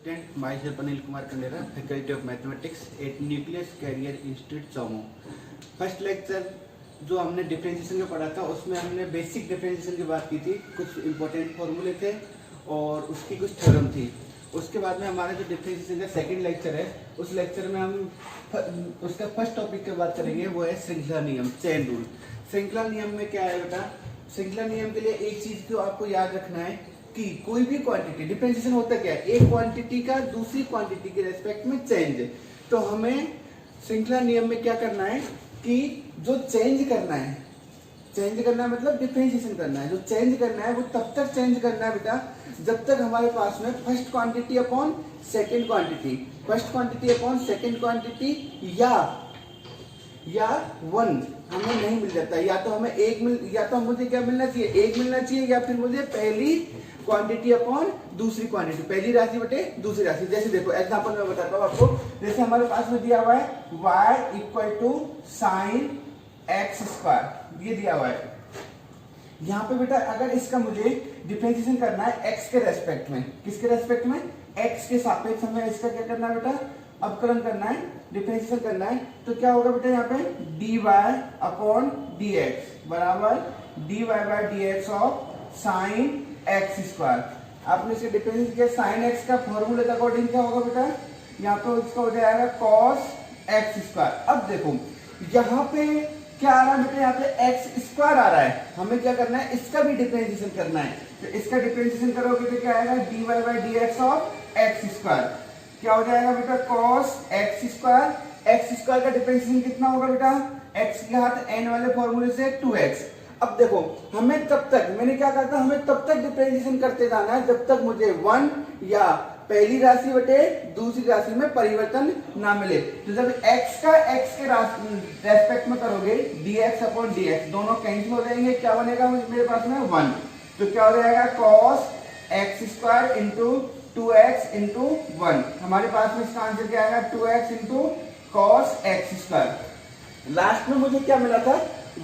Student myself Anil Kumar Kandera, faculty of mathematics at nucleus career institute Chaumu. First lecture जो हमने differentiation का पढ़ा था उसमें हमने बेसिक डिफरेंशिएशन की बात की थी, कुछ इंपॉर्टेंट फॉर्मूले थे और उसकी कुछ थ्योरम थी। उसके बाद में हमारा जो डिफरेंशिएशन का सेकंड लेक्चर है, उस लेक्चर में हम उसका फर्स्ट टॉपिक की बात करेंगे, वो है श्रृंखला नियम, चेन रूल। श्रृंखला नियम में क्या है बेटा, श्रृंखला नियम के लिए एक चीज को आपको याद रखना है कि कोई भी क्वांटिटी, डिफरेंशिएशन होता क्या है, एक क्वांटिटी का दूसरी क्वांटिटी के रेस्पेक्ट में चेंज। तो हमें श्रृंखला नियम में क्या करना है कि जो चेंज करना है, चेंज करना है मतलब डिफरेंशिएशन करना है, जो चेंज करना है वो तब तक चेंज करना है बेटा जब तक हमारे पास में first quantity upon second quantity, first quantity upon second quantity या वन हमें नहीं मिल जाता। या तो हमें या तो मुझे क्या मिलना चाहिए, एक मिलना चाहिए, या फिर मुझे पहली क्वांटिटी अपॉन दूसरी क्वांटिटी, पहली राशि बटे दूसरी राशि। जैसे देखो एग्जांपल में बताता हूँ आपको, जैसे हमारे पास में दिया हुआ है y equal to sine x square, ये दिया हुआ है। यहाँ पे बेटा अगर इसका मुझे डिफरेंशिएशन करना है x के रेस्पेक्ट में, किसके रेस्पेक्ट में, x के सापेक्ष हमें इसका क्या करना है बेटा, अवकलन करना है, डिफरेंशिएशन करना है। तो क्या होगा बेटा यहाँ पे dy अपॉन dx बराबर dy by dx of sine x square. आपने इसे डिफरेंशिएट किया, साइन एक्स का फॉर्मूले के अकॉर्डिंग क्या होगा बेटा, यहाँ पे इसका हो जाएगा कॉस एक्स स्क्वायर। अब देखो यहाँ पे क्या आ रहा है बेटा, यहाँ पे एक्स स्क्वायर आ रहा है, हमें क्या करना है, इसका भी डिफरेंशिएशन करना है। तो इसका डिफरेंशिएशन करोगे तो क्या आएगा, dy by dx of x square. क्या हो जाएगा बेटा, cos x square. X square का डिफरेंशिएशन कितना होगा बेटा, x के घात n वाले फॉर्मूले से 2x। अब देखो हमें तब तक, मैंने क्या कहा था, हमें तब तक डिफरेंशिएशन करते जाना है जब तक मुझे 1 या पहली राशि बटे दूसरी राशि में परिवर्तन ना मिले। तो जब x का x के रेस्पेक्ट में करोगे dx अपॉन dx दोनों कैंसिल हो जाएंगे, क्या बनेगा मेरे पास में 1। तो क्या हो जाएगा cos x square into 2x into 1। हमारे पास में इसका आंसर क्या आएगा, 2x into cos x square. Last में मुझे क्या मिला था,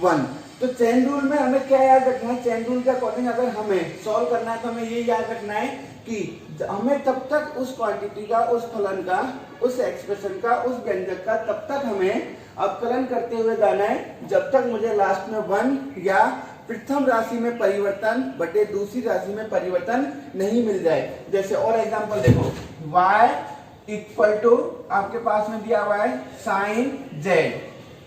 1। तो चेन रूल में हमें क्या याद रखना है, चेन रूल के अकॉर्डिंग अगर हमें सॉल्व करना है तो हमें ये याद रखना है कि हमें तब तक उस क्वांटिटी का, उस फलन का, उस एक्सप्रेशन का, उस व्यंजक का तब तक हमें अवकलन करते हुए जाना है जब तक मुझे लास्ट में 1 या प्रथम राशि में परिवर्तन बटे दूसरी राशि में परिवर्तन नहीं मिल जाए। जैसे और एग्जांपल देखो, y इक्वल टू आपके पास में दिया हुआ है साइन z,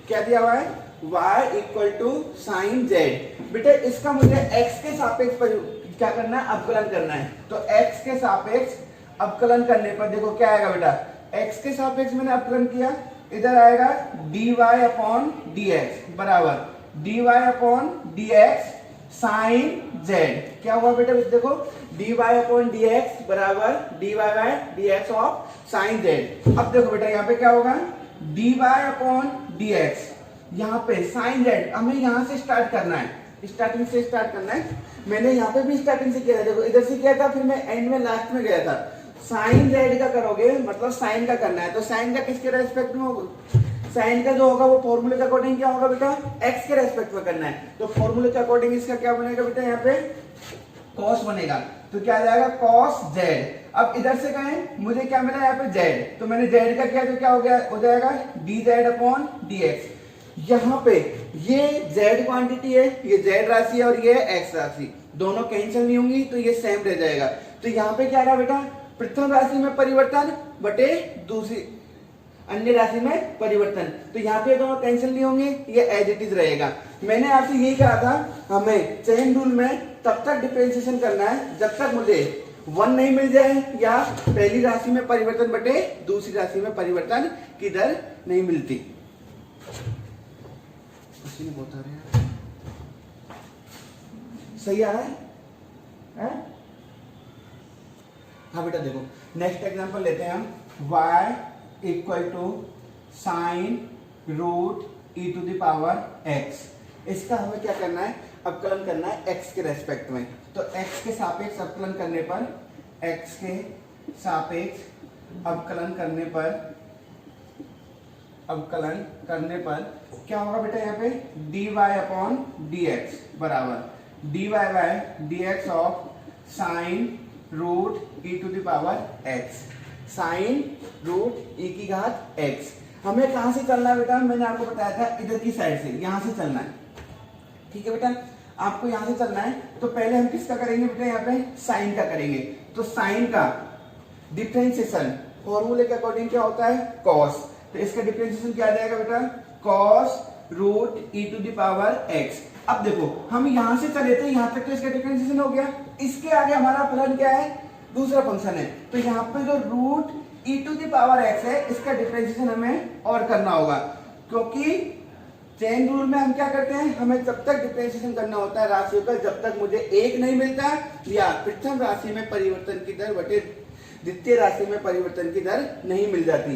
क्या दिया हुआ है, y equal to sine z। बेटा इसका मुझे x के सापेक्ष क्या करना है, अवकलन करना है। तो x के सापेक्ष अवकलन करने पर देखो क्या आएगा बेटा, x के सापेक्ष मैंने अवकलन किया, इधर आएगा dy अपॉन dx बराबर dy upon dx sine z। क्या हुआ बेटा, देखो dy अपॉन dx बराबर dy by dx of sine z। अब देखो बेटा यहाँ पे क्या होगा, dy अपॉन dx, यहाँ पे साइन z, हमें यहाँ से स्टार्ट करना है, स्टार्टिंग से स्टार्ट करना है। मैंने यहाँ पे भी स्टार्टिंग से किया था, देखो इधर से किया था, फिर मैं एंड में लास्ट में गया था। साइन z का करोगे मतलब साइन का करना है, तो साइन का किसके रेस्पेक्ट में होगा, साइन का जो होगा वो फॉर्मूले के अकॉर्डिंग क्या होगा बेटा, x के रेस्पेक्ट में करना है। तो फॉर्मूले के अकॉर्डिंग इसका क्या बनेगा बेटा, यहाँ पे cos बनेगा। तो क्या आ जाएगा cos z। अब इधर से कहें मुझे क्या मिला यहाँ पे z, तो मैंने z का किया तो क्या हो गया, हो जाएगा dz अपॉन dx। यहाँ पे ये z क्वांटिटी है, ये z राशि है और ये x राशि, दोनों कैंसिल नहीं होंगी तो ये सेम रह जाएगा। तो यहाँ पे क्या रहा बेटा, प्रथम राशि में परिवर्तन बटे दूसरी अन्य राशि में परिवर्तन। तो यहाँ पे दोनों कैंसिल नहीं होंगे, ये एज इट इज रहेगा। मैंने आपसे यही कहा था, हमें चेन रूल में तब तक डिफरेंशिएशन करना है जब तक मुझे 1 नहीं मिल जाए या पहली राशि में परिवर्तन बटे दूसरी राशि में परिवर्तन की दर नहीं मिलती। बता रहे हैं सही आ रहा है? हाँ बेटा देखो नेक्स्ट एग्जांपल लेते हैं हम, y equal to sine root e to the power x। इसका हमें क्या करना है, अवकलन करना है x के रेस्पेक्ट में। तो x के सापेक्ष अवकलन करने पर, x के सापेक्ष अवकलन करने पर क्या होगा बेटा, यहाँ पे dy अपॉन dx बराबर dy by dx of sine root e to the power x। Sine root e की घात x। हमें कहां से चलना है बेटा, मैंने आपको बताया था इधर की साइड से, यहां से चलना है। ठीक है बेटा, आपको यहां से चलना है। तो पहले हम किसका करेंगे बेटा, यहाँ पे साइन का करेंगे। तो साइन का डिफरेंशिएशन फॉर्मूले के अकॉर्डिंग क्या होता है, कॉस। तो इसका डिफरेंशिएशन क्या आ जाएगा बेटा, cos root e to the power x। अब देखो हम यहां से चले थे यहां तक, तो इसका डिफरेंशिएशन हो गया। इसके आगे हमारा फलन क्या है, दूसरा फंक्शन है। तो यहाँ पे जो root e to the power x है, इसका डिफरेंशिएशन हमें और करना होगा, क्योंकि चेन रूल में हम क्या करते हैं, हमें जब तक डिफरेंशिएशन करना होता है राशियों का, जब तक मुझे एक नहीं मिलता या प्रथम राशि में परिवर्तन की दर बटे द्वितीय राशि में परिवर्तन की दर नहीं मिल जाती।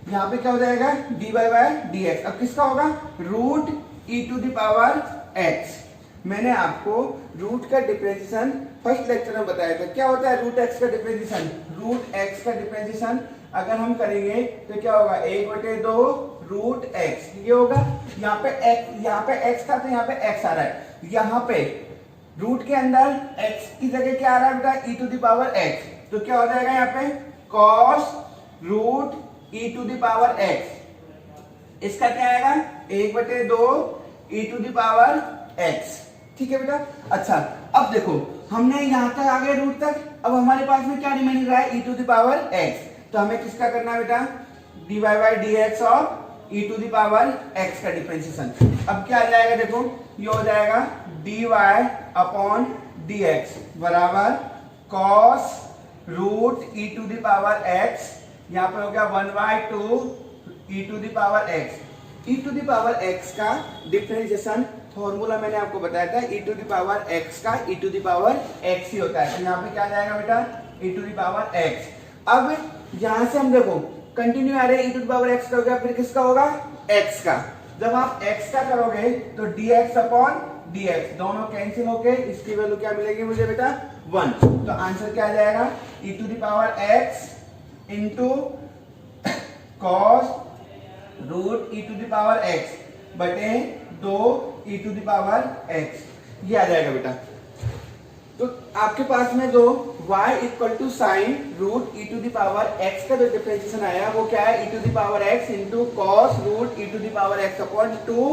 यहाँ पे क्या हो जाएगा, dy बाय dx। अब किसका होगा, root e to the power x। मैंने आपको रूट का डिफरेंशिएशन फर्स्ट लेक्चर में बताया था। क्या होता है रूट x का डिफरेंशिएशन, रूट x का डिफरेंशिएशन अगर हम करेंगे तो क्या होगा, 1/2 रूट x ये होगा। यहाँ पे x था तो यहाँ पे x आ रहा है। यहाँ पे रूट के अंदर x की जगह क्या आ रहा है बेटा, e to the power x। तो क्या हो जाएगा यहाँ पे cos root e to the power x। इसका क्या आएगा, 1/2 e to the power x। ठीक है बेटा। अच्छा अब देखो हमने यहां तक आ गए रूट तक, अब हमारे पास में क्या रिमेनिंग रहा है, e to the power x। तो हमें किसका करना है बेटा, dy by dx of e to the power x का डिफरेंशिएशन। अब क्या आ जाएगा, देखो ये हो जाएगा dy अपॉन dx बराबर cos root e to the power x। यहाँ पे हो गया 1/2 e to the power x। e to the power x का डिफरेंशिएशन फॉर्मूला मैंने आपको बताया था, e to the power x का e to the power x ही होता है। तो यहाँ पे क्या जाएगा बेटा, e to the power x। अब यहां से हम देखो कंटिन्यू आ रहे, e to the power x का हो गया, फिर किसका होगा, x का। जब आप x का करोगे तो dx अपॉन dx दोनों कैंसिल होके इसकी वैल्यू क्या मिलेगी मुझे बेटा, 1। तो आंसर क्या आ जाएगा, e to the power x into cos root e to the power x बटे 2 e to the power x, ये आ जाएगा बेटा। तो आपके पास में जो y equal to sine root e to the power x का जो डिफरेंशिएशन आया वो क्या है, e to the power x into cos root e to the power x upon 2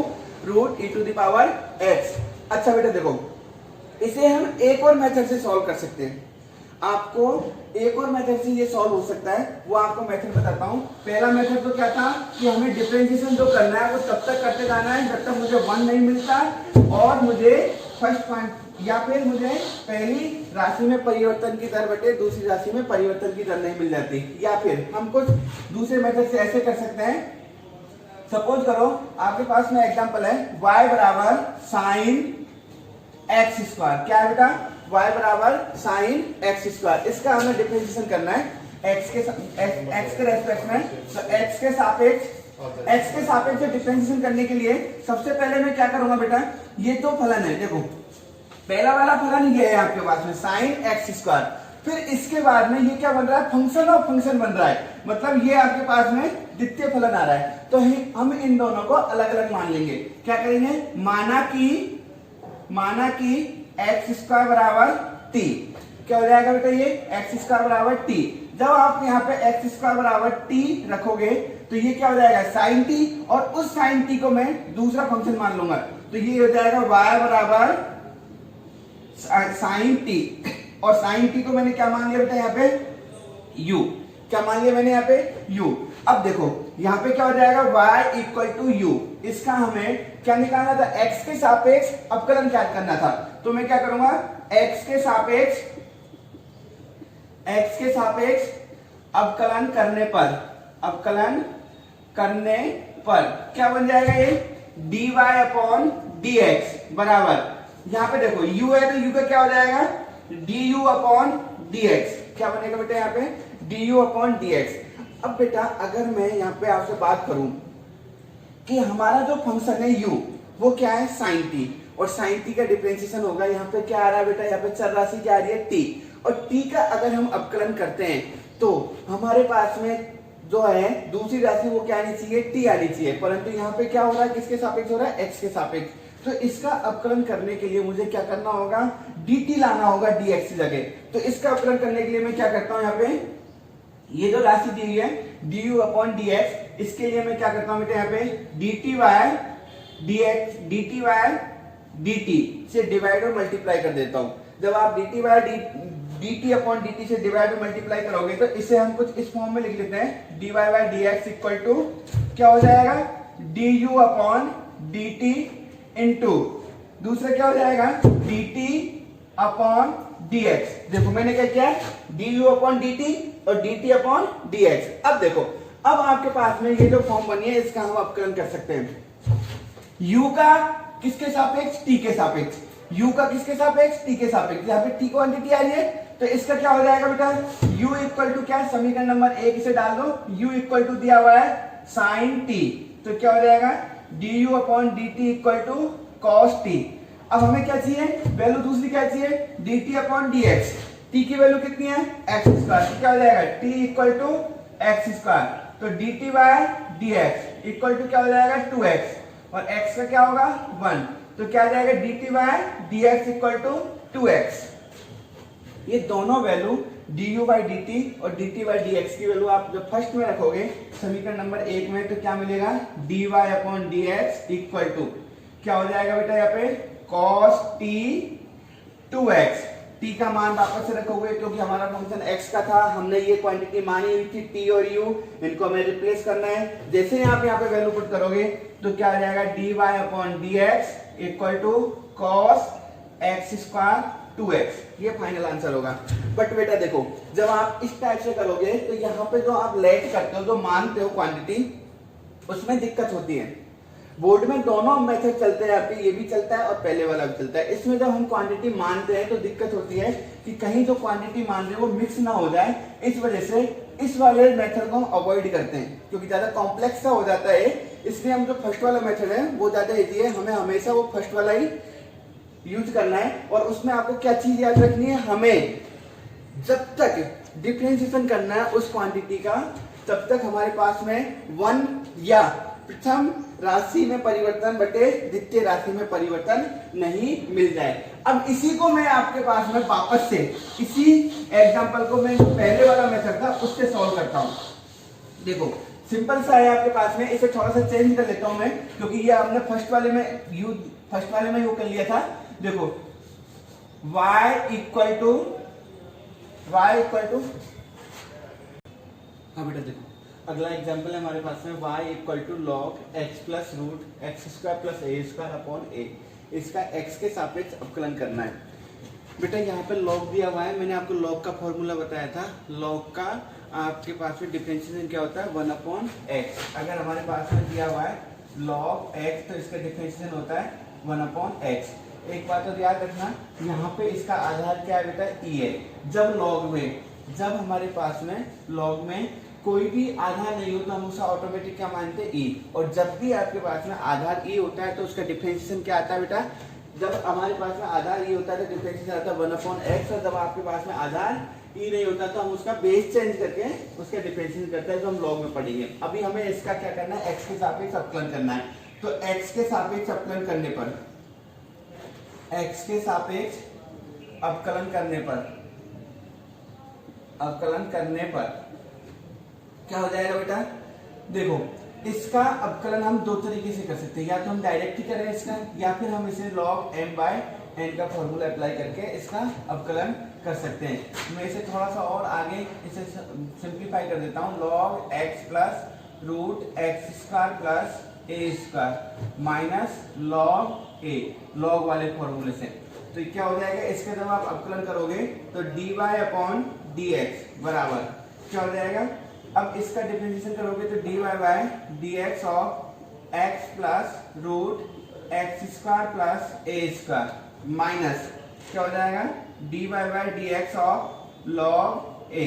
root e to the power x। अच्छा बेटा देखो इसे हम एक और मेथड से सॉल्व कर सकते हैं। आपको एक और मेथड से ये सॉल्व हो सकता है, वो आपको मेथड बताता हूँ। पहला मेथड तो क्या था कि हमें डिफरेंशिएशन जो करना है वो तब तक करते जाना है जब तक मुझे 1 नहीं मिलता और मुझे फर्स्ट पॉइंट या फिर मुझे पहली राशि में परिवर्तन की दर बटे दूसरी राशि में परिवर्तन की दर नहीं मिल जाती। या फिर हम कुछ दूसरे मेथड से ऐसे कर सकते हैं, सपोज करो आपके पास में एग्जांपल है y बराबर साइन एक्स स्क्वायर। क्या है बेटा, y बराबर साइन एक्स स्क्वायर। इसका हमें डिफरेंशिएशन करना है x के रेस्पेक्ट में। तो x के सापेक्ष डिफरेंशिएशन करने के लिए सबसे पहले मैं क्या करूंगा बेटा, ये तो फलन है, देखो पहला वाला फलन ये है आपके पास में साइन एक्स स्क्वायर। फिर इसके बाद में ये क्या बन रहा है, फंक्शन ऑफ फंक्शन बन रहा है, मतलब ये आपके पास में द्वितीय फलन आ रहा है। तो हम इन दोनों को अलग अलग मान लेंगे। क्या करेंगे, माना कि एक्स स्क्वायर बराबर टी। क्या हो जाएगा बेटा, ये एक्स स्क्वायर बराबर टी। जब आप यहाँ पे एक्स स्क्वायर बराबर टी रखोगे तो ये क्या हो जाएगा, साइन टी, और उस साइन टी को मैं दूसरा फंक्शन मान लूंगा। तो ये हो जाएगा y बराबर साइन टी, और साइन टी को मैंने क्या मान लिया बेटा, यहाँ पे u। क्या मान लिया मैंने यहाँ पे, u। अब देखो यहाँ पे क्या हो जाएगा, y इक्वल टू u। इसका हमें क्या निकालना था, x के सापेक्ष अवकलन क्या करना था। तो मैं क्या करूंगा, x के सापेक्ष अवकलन करने पर क्या बन जाएगा, ये dy अपॉन dx बराबर, यहाँ पे देखो u है तो u का क्या हो जाएगा, du अपॉन dx। क्या बनेगा बेटा यहाँ पे, du अपॉन dx। अब बेटा अगर मैं यहाँ पे आपसे बात करूं कि हमारा जो फंक्शन है u वो क्या है, साइन t, और साइन t का डिफरेंशिएशन होगा, यहाँ पे क्या आ रहा है बेटा, यहाँ पे चर राशि क्या आ रही है, t, और t का अगर हम अवकलन करते हैं तो हमारे पास में जो है दूसरी राशि वो क्या आनी चाहिए, t आनी चाहिए। परंतु यहाँ पे क्या हो रहा है, किसके सापेक्ष हो रहा है, x के सापेक्ष। तो इसका अवकलन करने के लिए मुझे क्या करना होगा, dt लाना होगा dx की जगह। तो इसका अवकलन करने के लिए मैं क्या करता हूँ, यहाँ पे ये जो राशि दी हुई है du अपॉन dx, इसके लिए मैं क्या करता हूं बेटा, यहाँ पे dt y dx dt y dt से डिवाइड और मल्टीप्लाई कर देता हूं। जब आप dt y dt upon dt से डिवाइड और मल्टीप्लाई करोगे तो इसे हम कुछ इस फॉर्म में लिख लेते हैं, dy by dx equal to क्या हो जाएगा, du अपॉन dt इंटू दूसरा क्या हो जाएगा, dt अपॉन dx। देखो मैंने क्या किया, du अपॉन dt और dt अपॉन dx। अब देखो, अब आपके पास में ये जो फॉर्म बनी है इसका हम अपकलन कर सकते हैं। u का किसके सापेक्ष, t के सापेक्ष, u का किसके सापेक्ष, t के सापेक्ष। यहाँ पे t क्वांटिटी आ रही है तो इसका क्या हो जाएगा बेटा, u इक्वल टू क्या, समीकरण नंबर 1 इसे डाल दो, u इक्वल टू दिया हुआ है sin t, तो क्या हो जाएगा du upon dt equal to cos t। अब हमें क्या चाहिए, वैल्यू दूसरी क्या चाहिए, dt अपॉन dx, t की वैल्यू कितनी है, x स्क्वायर, तो क्या हो जाएगा t equal to x square, तो dt by dx equal to क्या हो जाएगा 2x और x का क्या होगा 1, तो क्या आ जाएगा dt by dx equal to 2x। ये दोनों वैल्यू du बाई dt और dt बाई dx की वैल्यू आप जब फर्स्ट में रखोगे समीकरण नंबर 1 में, तो क्या मिलेगा, dy upon dx equal to क्या हो जाएगा बेटा, यहाँ पे cos t 2x, t का मान वापस से रखोगे क्योंकि हमारा फंक्शन x का था, हमने ये क्वांटिटी मानी हुई थी t और u, इनको हमें रिप्लेस करना है। जैसे ही आप यहाँ पे वैल्यू पुट करोगे तो क्या आ जाएगा, dy upon dx equal to cos x square 2x, ये फाइनल आंसर होगा। बट बेटा देखो, जब आप इस टाइप से करोगे तो यहाँ पे जो आप लेट करते हो, जो मानते हो क्वांटिटी, उसमें दिक्कत होती है। बोर्ड में दोनों मेथड चलते हैं, यहाँ पे ये भी चलता है और पहले वाला भी चलता है। इसमें जब हम क्वांटिटी मानते हैं तो दिक्कत होती है कि कहीं जो क्वांटिटी मान रहे हैं वो मिक्स ना हो जाए, इस वजह से इस वाले मेथड को हम अवॉइड करते हैं क्योंकि ज्यादा कॉम्प्लेक्स सा हो जाता है। इसलिए हम जो फर्स्ट वाला मेथड है वो ज्यादा ईजी है, हमें हमेशा वो फर्स्ट वाला ही यूज करना है। और उसमें आपको क्या चीज याद रखनी है, हमें जब तक डिफरेंशिएशन करना है उस क्वांटिटी का, तब तक हमारे पास में वन या प्रथम राशि में परिवर्तन बटे द्वितीय राशि में परिवर्तन नहीं मिल जाए। अब इसी को मैं आपके पास में वापस से इसी एग्जांपल को मैं पहले वाला मेथड था उससे सॉल्व करता हूं। देखो सिंपल सा है आपके पास में, इसे थोड़ा सा चेंज कर लेता हूं मैं क्योंकि ये हमने फर्स्ट वाले में यूज कर लिया था। देखो y इक्वल टू हाँ बेटा देखो अगला एग्जांपल है हमारे पास में y equal to log x plus root x square plus a square upon a. इसका x के सापेक्ष अवकलन करना है। बेटा यहाँ पे लॉग दिया हुआ है, मैंने आपको लॉग का फॉर्मूला बताया था। लॉग का आपके पास में डिफरेंशिएशन क्या होता है, 1 अपॉन x। अगर हमारे पास में दिया हुआ है लॉग x तो इसका डिफरेंशिएशन होता है 1 अपॉन x। एक बात तो याद रखना, यहाँ पे इसका आधार क्या है बेटा, e है। जब हमारे पास में लॉग में कोई भी आधार नहीं हो तो हम उसका ऑटोमेटिक क्या मानते हैं, e। और जब भी आपके पास में आधार e होता है तो उसका डिफरेंशिएशन क्या आता है बेटा, जब हमारे पास में आधार e होता है तो डिफरेंशिएशन आता है 1 अपॉन x। और जब आपके पास में आधार e नहीं होता तो हम उसका बेस चेंज करके उसका डिफरेंशिएशन करते हैं, जो हम लॉग में पढ़ेंगे। अभी हमें इसका क्या करना है, x के सापेक्ष अवकलन करना है। तो x के सापेक्ष अवकलन करने पर अवकलन करने पर क्या हो जाएगा बेटा, देखो इसका अवकलन हम दो तरीके से कर सकते हैं, या तो हम डायरेक्ट ही करें इसका, या फिर हम इसे log m बाय n का फॉर्मूला अप्लाई करके इसका अवकलन कर सकते हैं। मैं इसे थोड़ा सा और आगे इसे सिंप्लीफाई कर देता हूँ। log x plus root x square plus a square minus log a, log वाले फॉर्मूले से। तो क्या हो जाएगा, इसका जब आप अवकलन करोगे तो dy अपॉन dx बराबर क्या हो जाएगा, अब इसका डिफरेंशिएशन करोगे तो dy by dx of x plus root x square plus a square minus क्या हो जाएगा, dy by dx of log a।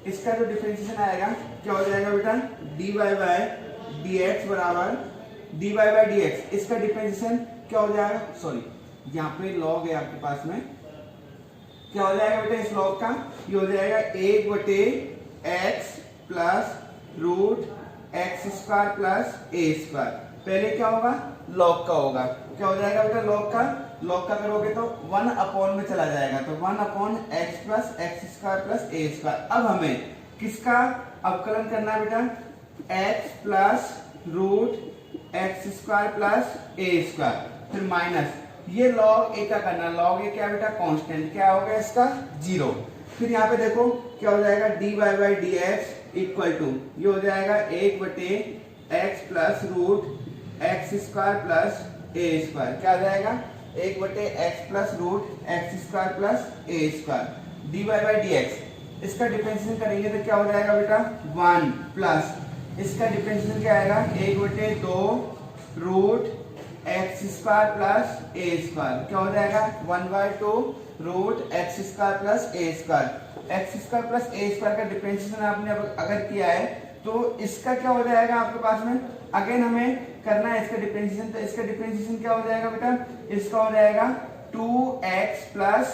इसका जो डिफरेंशिएशन आएगा क्या हो जाएगा बेटा, dy बाय dx बराबर dy बाय dx, इसका डिफरेंशिएशन क्या हो जाएगा, सॉरी यहाँ पे log है आपके पास में, क्या हो जाएगा बेटा इस log का, ये हो जाएगा 1 बटे x plus root x square plus a square. पहले क्या होगा, log का होगा, क्या हो जाएगा बेटा log का करोगे तो 1 अपॉन में चला जाएगा, तो 1 upon x plus x square plus a square. अब हमें किसका अवकलन करना है बेटा, x plus root x square plus a square, फिर माइनस ये लॉग ए का करना, लॉग ए क्या बेटा कांस्टेंट, क्या हो गया इसका 0। फिर यहाँ पे देखो क्या हो जाएगा dy by d x equal to ये हो जाएगा 1/x plus root x square plus a square, क्या हो जाएगा 1/x plus root x square plus a square dy by d x. इसका डिफरेंशिएशन करेंगे तो क्या हो जाएगा बेटा 1 प्लस इसका डिफरेंशिएशन क्या आएगा 1/2 root x square plus a square, क्या हो जाएगा 1/2 root x square plus a square. X square plus a square का डिफरेंशिएशन आपने अगर किया है तो इसका क्या हो जाएगा आपके पास में, अगेन हमें करना है इसका डिफरेंशिएशन, तो इसका डिफरेंशिएशन क्या हो जाएगा बेटा, इसका हो जाएगा 2x प्लस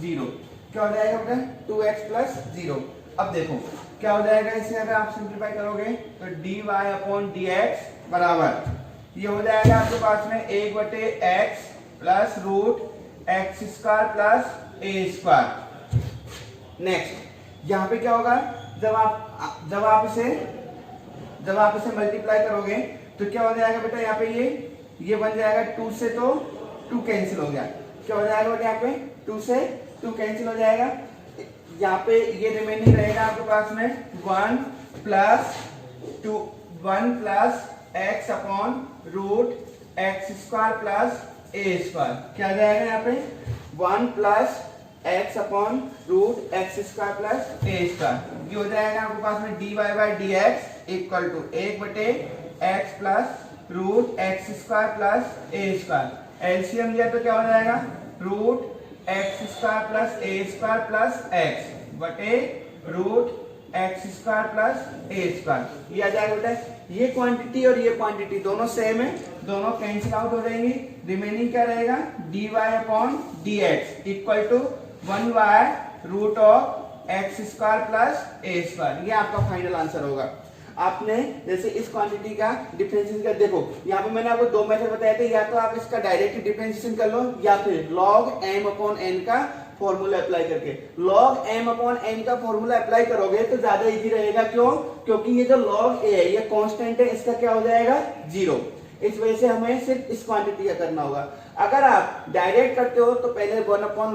0, क्या हो जाएगा बेटा 2x प्लस 0। अब देखो क्या हो जाएगा इसे अगर आप सिंप्लीफाई करोगे तो dy अपॉन dx बराबर ये हो जाएगा आपके पास में 1/x plus root x square plus a square. Next यहाँ पे क्या होगा, जब आप इसे मल्टीप्लाई करोगे तो क्या हो जाएगा बेटा, यहाँ पे ये बन जाएगा 2 से, तो 2 कैंसिल हो गया, क्या हो जाएगा बेटा यहाँ पे 2 से 2 कैंसिल हो जाएगा। यहाँ पे ये रिमेनिंग रहेगा आपके पास में 1 plus x upon root x square plus a square, क्या जाएगा यहाँ पे 1 plus x upon root x square plus a square, ये हो जाएगा आपके पास में dy by d x equal to 1/x plus root x square plus a square. LCM दिया तो क्या हो जाएगा root x square plus a square plus x बटे root x square plus a square, ये आ जाएगा बेटा। ये क्वांटिटी और ये क्वांटिटी दोनों सेम है, दोनों कैंसिल आउट हो जाएंगी, रिमेनिंग क्या रहेगा dy upon d x equal to 1 by root of x square plus a square, ये आपका फाइनल आंसर होगा। आपने जैसे इस क्वांटिटी का डिफरेंशिएशन कर, देखो यहाँ पे मैंने आपको 2 मेथड बताए थे, या तो आप इसका डायरेक्ट डिफरेंशिएशन कर लो या फिर log m अपॉन n का फॉर्मूला अप्लाई करके। log m अपॉन n का फॉर्मूला अप्लाई करोगे तो ज्यादा इजी रहेगा, क्यों, क्योंकि ये जो log a है ये कांस्टेंट है, इसका क्या हो जाएगा 0, इस वजह से हमें सिर्फ इस क्वांटिटी का करना होगा। अगर आप डायरेक्ट करते हो तो पहले 1 अपॉन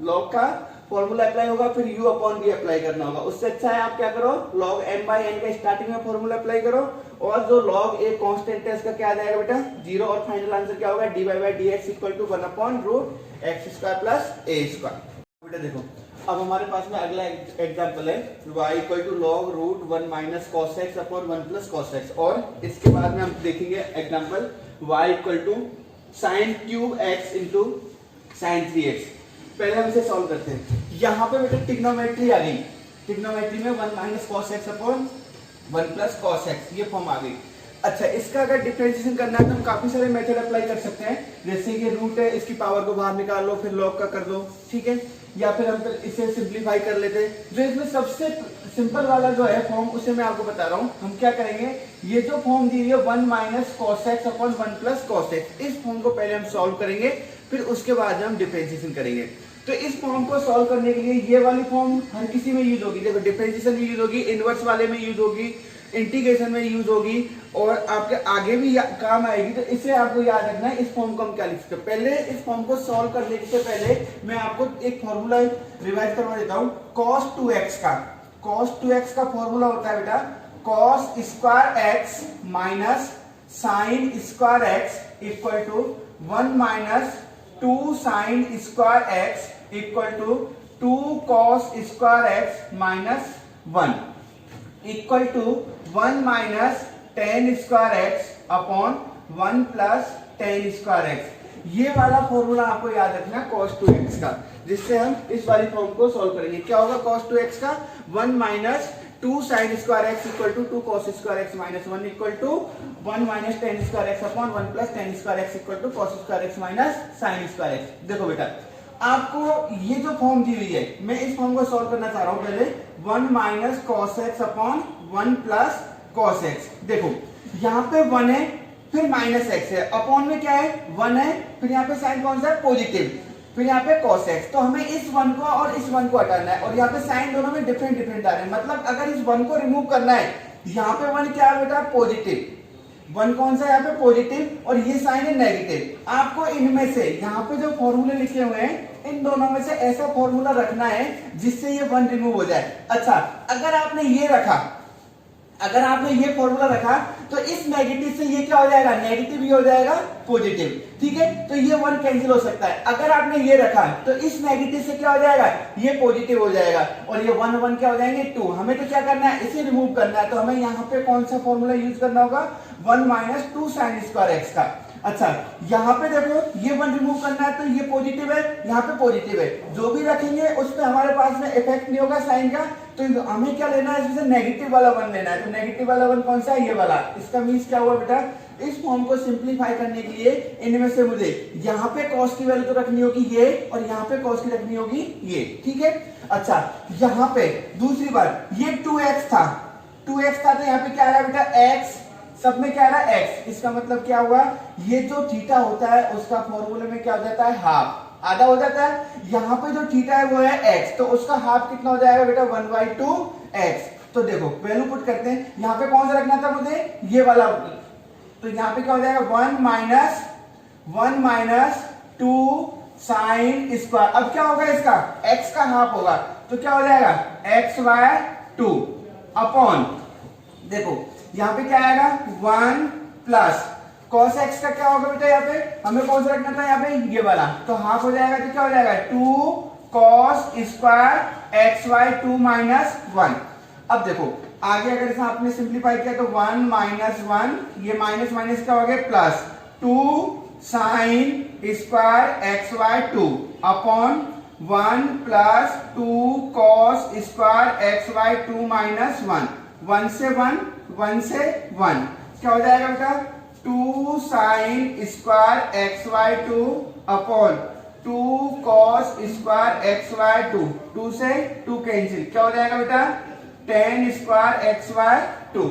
log का फॉर्मूला अप्लाई होगा, फिर u अपॉन v अप्लाई करना होगा। उससे अच्छा है आप क्या करो log m बाई n का स्टार्टिंग में फॉर्मूला अप्लाई करो, और जो log a कांस्टेंट है इसका क्या आ जाएगा बेटा 0, और फाइनल आंसर क्या होगा dy by d x equal to 1 upon root x square plus a square. बेटा देखो अब हमारे पास में अगला एग्जांपल है y equal to log root 1 minus cos x upon 1 plus cos x, और इसके बाद में हम देखेंगे example y equal to sin cube x into sin 3x। पहले हम इसे सॉल्व करते हैं। यहाँ पे बेटा ट्रिग्नोमेट्री आ गई, ट्रिग्नोमेट्री में 1 minus cos x upon 1 plus cos x ये फॉर्म आ गई। अच्छा, इसका अगर डिफरेंशिएशन करना है तो हम काफी सारे मेथड अप्लाई कर सकते हैं, जैसे ये रूट है इसकी पावर को बाहर निकाल लो फिर log का कर दो, ठीक है, या फिर हम इसे सिंप्लीफाई कर लेते हैं। जो इसमें सबसे सिंपल वाला जो है फॉर्म उसे मैं आपको बता रहा हूँ। हम क्या करेंगे, ये जो फॉर्म दी हुई है 1 minus cos x upon 1 plus cos x, इस फॉर्म को पहले हम सॉल्व करेंगे, फिर उसके बाद हम डिफरेंशिएशन करेंगे। तो इस फॉर्म को सॉल्व करने के लिए ये वाली फॉर्म हर किसी में यूज होगी, देखो डिफरेंशिएशन में यूज होगी, इनवर्स वाले में यूज होगी, इंटीग्रेशन में यूज होगी, और आपके आगे भी काम आएगी। तो इसे आपको याद रखना है, इस फॉर्म को हम क्या लिख सकते हैं। पहले इस फॉर्म को सॉल्व करने से पहले मैं आपको एक फॉर्मूला रिवाइज करवा देता हूँ। cos 2x का फॉर्मूला होता है बेटा cos square x minus sine square x equal to 1 minus 2 sine square x equal to 2 cos square x minus 1 equal to 1 minus tan square x upon 1 plus tan square x। ये वाला formula आपको याद रखना है cos 2x का, जिससे हम इस वाली फॉर्म को सॉल्व करेंगे। क्या होगा cos 2x का 1 minus 2 sine square x equal to 2 cos square x minus 1 equal to 1 minus tan square x upon 1 plus tan square x equal to cos square x minus sin square x। देखो बेटा आपको ये जो form दी हुई है, मैं इस form को सॉल्व करना चाह रहा हूं। पहले 1 minus cos x upon 1 plus cos x। देखो यहाँ पे 1 है, फिर माइनस x है, अपॉन में क्या है 1 है, फिर यहाँ पे साइन कौन सा है पॉजिटिव। फिर यहाँ पे cos x, तो हमें इस वन को और इस वन को हटाना है, और यहाँ पे साइन दोनों में डिफरेंट डिफरेंट आ रहे हैं, मतलब अगर इस वन को रिमूव करना है, यहाँ पे वन क्या है बेटा, पॉजिटिव, वन कौन सा यहाँ पे पॉजिटिव, और ये साइन है नेगेटिव। आपको इनमें से यहाँ पे जो फॉर्मूले लिखे हुए हैं इन दोनों में से ऐसा फॉर्मूला रखना है जिससे ये वन रिमूव हो जाए। अच्छा, अगर आपने ये रखा, अगर आपने ये फॉर्मूला रखा तो इस नेगेटिव से ये क्या हो जाएगा, नेगेटिव ही हो जाएगा पॉजिटिव, ठीक है, तो ये वन कैंसिल हो सकता है। अगर आपने ये रखा तो इस नेगेटिव से क्या हो जाएगा, ये पॉजिटिव हो जाएगा, और ये वन वन क्या हो जाएंगे, टू। हमें तो क्या करना है, इसे रिमूव करना है, तो हमें यहाँ पे कौन सा फॉर्मूला यूज करना होगा, 1 माइनस 2 साइन स्क्वायर एक्स का। अच्छा, यहाँ पे देखो ये वन रिमूव करना है तो ये पॉजिटिव है, यहाँ पे पॉजिटिव है, जो भी रखेंगे उस पे हमारे पास में इफेक्ट नहीं होगा साइन का, तो हमें क्या लेना है, इसमें नेगेटिव वाला वन लेना है। तो नेगेटिव वाला वन कौन सा है, ये वाला। इसका मीन्स क्या हुआ बेटा, इस फॉर्म को सिंप्लीफाई करने के लिए इनमें से मुझे यहाँ पे कॉस की वैल्यू तो रखनी होगी ये, और यहाँ पे कॉस की रखनी होगी ये, ठीक है। अच्छा, यहाँ पे दूसरी बात, ये 2x था, 2x था, तो यहाँ पे क्या आ रहा है बेटा, x, सब में क्या आ रहा है x। इसका मतलब क्या हुआ, ये जो थीटा होता है उसका फॉर्मूले में क्या हो जाता है, हाफ, आधा हो जाता है। यहाँ पे जो थीटा है वो है x, तो उसका हाफ कितना हो जाएगा बेटा, 1/2x। तो देखो वैल्यू पुट करते हैं, यहाँ पे कौन सा रखना था मुझे, ये वाला, तो यहाँ पे क्या हो जाएगा, 1 माइनस 2 साइन स्क्वायर। अब क्या होगा, इसका x का हाफ होगा, तो क्या हो जाएगा, x/2 अपॉन, देखो यहाँ पे क्या आएगा, 1 प्लस cos x का क्या होगा बेटा, यहाँ पे हमें कौन सा रखना था, यहाँ पे ये वाला, तो हाफ हो जाएगा, तो क्या हो जाएगा, 2 cos स्क्वायर x/2 माइनस 1। अब देखो आगे अगर इसे आपने सिंप्लीफाई किया तो 1 माइनस 1, ये माइनस माइनस क्या हो गया, plus 2 sine square x/2 upon 1 plus 2 cos square x/2 minus 1, 1 से 1, 1 से 1, क्या हो जाएगा बेटा, 2 sine square x/2 upon 2 cos square x/2, 2 से 2 कैंसिल, क्या हो जाएगा बेटा, tan स्क्वायर x/2।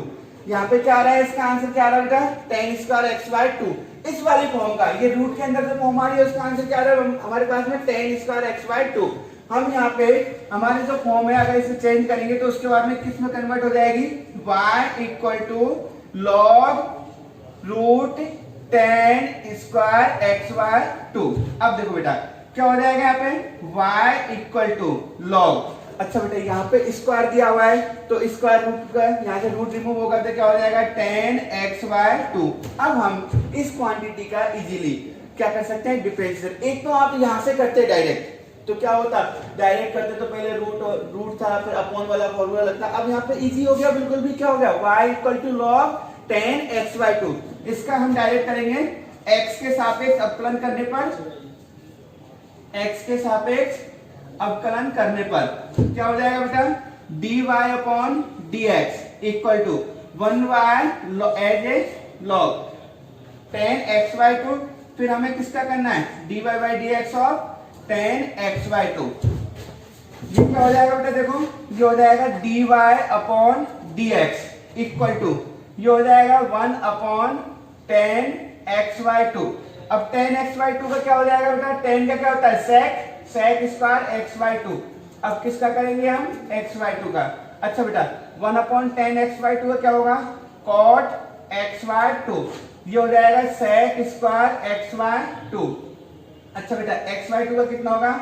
यहाँ पे क्या आ रहा है, इसका आंसर क्या आ रहा है बेटा, tan स्क्वायर x/2। इस वाली फॉर्म का, ये रूट के अंदर जो फॉर्म आ रही है उसका आंसर क्या आ रहा है, हमारे पास में tan स्क्वायर x/2। हम यहाँ पे हमारे जो फॉर्म है अगर इसे चेंज करेंगे तो उसके बाद में किस में कन्वर्ट हो जाएगी, y equal to log root tan square x/2। अब देखो बेटा क्या हो जाएगा, यहाँ पे y इक्वल टू लॉग, अच्छा बेटा यहाँ पे स्क्वायर दिया हुआ है तो स्क्वायर रूट का यहाँ से रूट रिमूव होगा तो क्या हो जाएगा, tan x/2। अब हम इस क्वांटिटी का इजीली क्या कर सकते हैं, डिफरेंशिएट। एक तो आप यहाँ से करते हैं डायरेक्ट, तो क्या होता, डायरेक्ट करते तो पहले रूट था, फिर अपॉन वाला फॉर्मूला लगता। अब यहाँ पे इजी हो गया, बिल्कुल भी क्या हो गया, y equal to log tan x/2। इसका हम डायरेक्ट करेंगे x के सापेक्ष अवकलन करने पर, x के सापेक्ष अवकलन करने पर क्या हो जाएगा बेटा, dy upon dx equal to 1y as a log tan x/2। फिर हमें किसका करना है, dy by dx of tan x/2। ये क्या हो जाएगा बेटा, देखो ये हो जाएगा dy upon dx equal to, ये हो जाएगा 1 अपॉन tan x/2। अब tan x/2 का क्या हो जाएगा बेटा, tan का क्या होता है, sec स्क्वायर x/2। अब किसका करेंगे हम, x/2 का। अच्छा बेटा 1 अपॉन tan x/2 का क्या होगा, cot x/2। ये हो जाएगा sec स्क्वायर x/2। अच्छा बेटा x/2 का कितना होगा,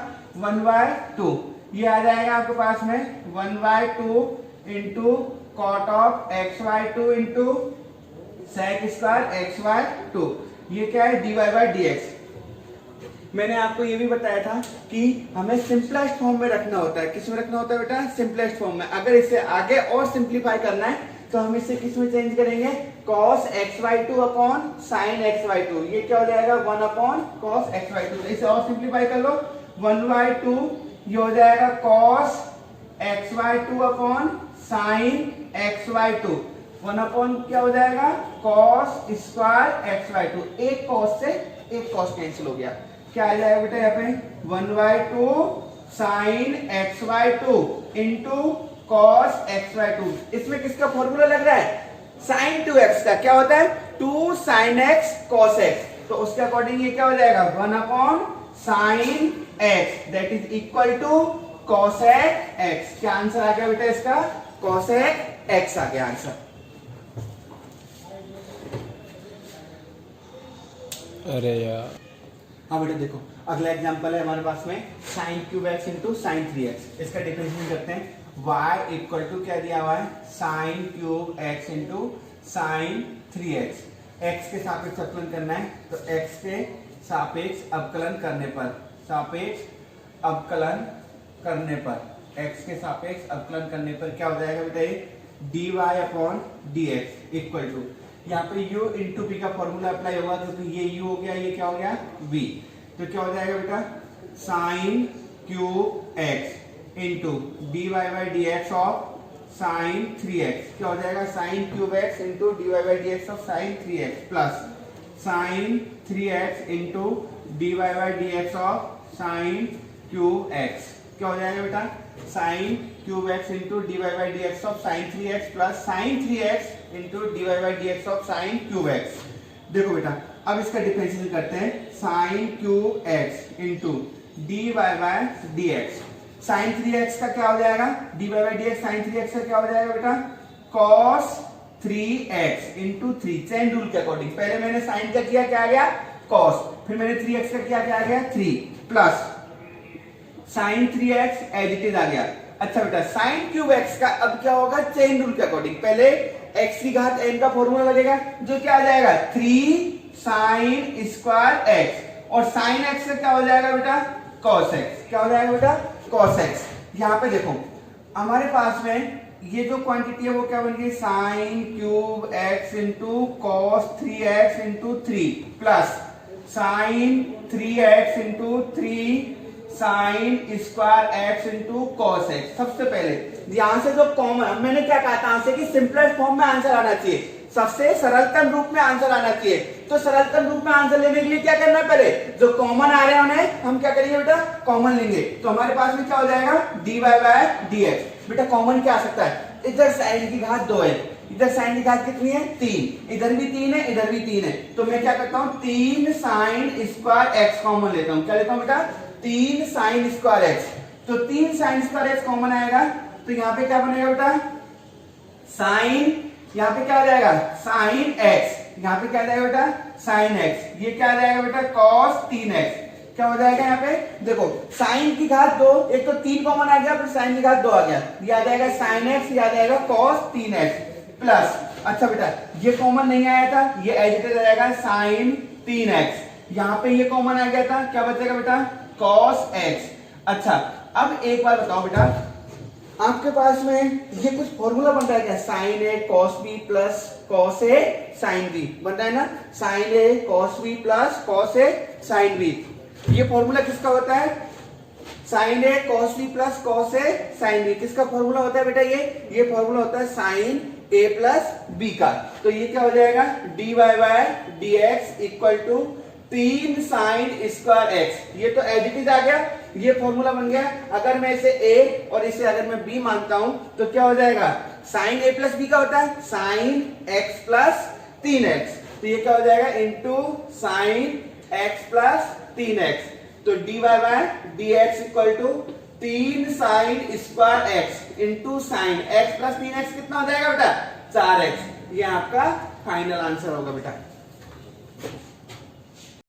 1/2। ये आ जाएगा आपके पास में 1/2 into cot of x/2 into sec square x/2। ये क्या है, dy by dx। मैंने आपको ये भी बताया था कि हमें सिंपलेस्ट फॉर्म में रखना होता है। किस में रखना होता है बेटा, सिंपलेस्ट फॉर्म में। अगर इसे आगे और सिंप्लीफाई करना है तो हम इसे किस में चेंज करेंगे, cos x/2 upon sin x/2। ये क्या हो जाएगा, 1 अपॉन cos x/2। इसे और सिंप्लीफाई कर लो, 1/2 ये हो जाएगा cos x/2 upon sin x/2। 1 upon क्या हो जाएगा, cos स्क्वायर x/2। एक cos से एक cos कैंसिल हो गया, क्या आ जाएगा बेटा यहाँ पे 1/2 sin x/2 into cos x/2। इसमें किसका फॉर्मूला लग रहा है, sin 2x का। क्या होता है, 2 sin x cos x। तो उसके अकॉर्डिंग ये क्या हो जाएगा, 1 upon sin x that is equal to cosec x। क्या आंसर आ गया बेटा इसका? cosec x आ गया आंसर। अरे यार, हाँ बेटा देखो अगला एग्जांपल है हमारे पास में sin cube x into sign 3x। इसका डिफरेंशिएशन करते हैं। y इक्वल टू क्या दिया हुआ है? sin cube x into sign 3x। x के सापेक्ष अवकलन करना है तो x के सापेक्ष अवकलन करने पर x के सापेक्ष अवकलन करने पर क्या हो जाएगा बेटा? ये dy upon dx equal to, यहाँ पे u इंटू p का फॉर्मूला अप्लाई होगा क्योंकि ये u हो गया, ये क्या हो गया? v। तो क्या हो जाएगा बेटा? Sign cube x into dy by dx of sign 3x। क्या हो जाएगा? Sign cube x into dy by dx of sign 3x plus sine 3x into dy by dx of sign cube x। क्या हो जाएगा बेटा? Sign cube x into dy by dx of sign 3x plus sine 3x into dy by dx of sign cube x। देखो बेटा अब इसका differentiation करते हैं। Sign cube x into dy by dx। Sine 3x का क्या हो जाएगा? dy by dx sine 3x का क्या हो जाएगा बेटा? cos 3x into 3 chain rule के अकॉर्डिंग। पहले मैंने साइन का किया, क्या आ गया? cos। फिर मैंने 3x का किया, क्या आ गया? 3 plus sine 3x as it is आ गया। अच्छा बेटा साइन क्यूब x का अब क्या होगा? चेन रूल के अकॉर्डिंग। पहले x की घात n का फॉर्मूला लगेगा जो क्या आ जाएगा? 3 साइन स्क्वायर x और साइन x का क्या हो जाएगा बेटा? cos x। क्या हो जाएगा बेटा? cos x। यहाँ पे देखो हमारे पास में ये जो क्वांटिटी है वो क्या बन गई? Sign cube x into cos 3x into 3 plus sine 3x into 3 sine square x into cos x। सबसे पहले यहां से जो कॉमन, मैंने क्या कहा था आपसे कि सिंपलेस्ट फॉर्म में आंसर आना चाहिए, सबसे सरलतम रूप में आंसर आना चाहिए। तो सरलतम रूप में आंसर लेने के लिए क्या करना है? पहले जो कॉमन आ रहे हैं उन्हें हम क्या करेंगे बेटा? कॉमन लेंगे। तो हमारे पास में क्या हो जाएगा? dy by dx। बेटा कॉमन क्या आ सकता है? इधर साइन की घात 2 है, इधर साइन की घात कितनी है? 3, इधर भी 3 है, इधर भी 3 है। तो मैं क्या करता हूं? 3 साइन स्क्वायर x कॉमन लेता हूं। क्या लेता हूं बेटा? 3 साइन स्क्वायर x। तो 3 साइन स्क्वायर x कॉमन आएगा तो यहाँ पे क्या बनेगा बेटा? साइन, यहाँ पे क्या आ जाएगा? Sine x। यहाँ पे क्या आ जाएगा बेटा? Sine x। ये क्या आ जाएगा बेटा? cos 3x। क्या हो जाएगा यहाँ पे? देखो साइन की घात 2, एक तो 3 कॉमन आ गया, फिर साइन की घात 2 आ गया, ये आ जाएगा साइन x, ये आ जाएगा cos 3x प्लस, अच्छा बेटा ये कॉमन नहीं आया था, ये एज इट इज आ जाएगा साइन 3x। यहाँ पे ये कॉमन आ गया था, क्या बचेगा बेटा? cos x। अच्छा अब एक बार बताओ बेटा, आपके पास में ये कुछ फॉर्मूला बन रहा है क्या? Sine a cos b plus cos a sine b बन रहा है ना? Sine a cos b plus cos a sine b। ये फॉर्मूला किसका होता है? Sine a cos b plus cos a sine b। किसका फॉर्मूला होता है बेटा? ये फॉर्मूला होता है साइन a प्लस b का। तो ये क्या हो जाएगा? dy by dx equal to 3 sine square x। ये तो एज इट इज आ गया, ये फॉर्मूला बन गया। अगर मैं इसे a और इसे अगर मैं b मानता हूं तो क्या हो जाएगा? साइन a प्लस b का होता है साइन x प्लस 3x। तो ये क्या हो जाएगा? Into sine x plus 3x। तो dy by dx equal to 3 sine square x into sine x plus 3x कितना हो जाएगा बेटा? 4x। ये आपका फाइनल आंसर होगा बेटा।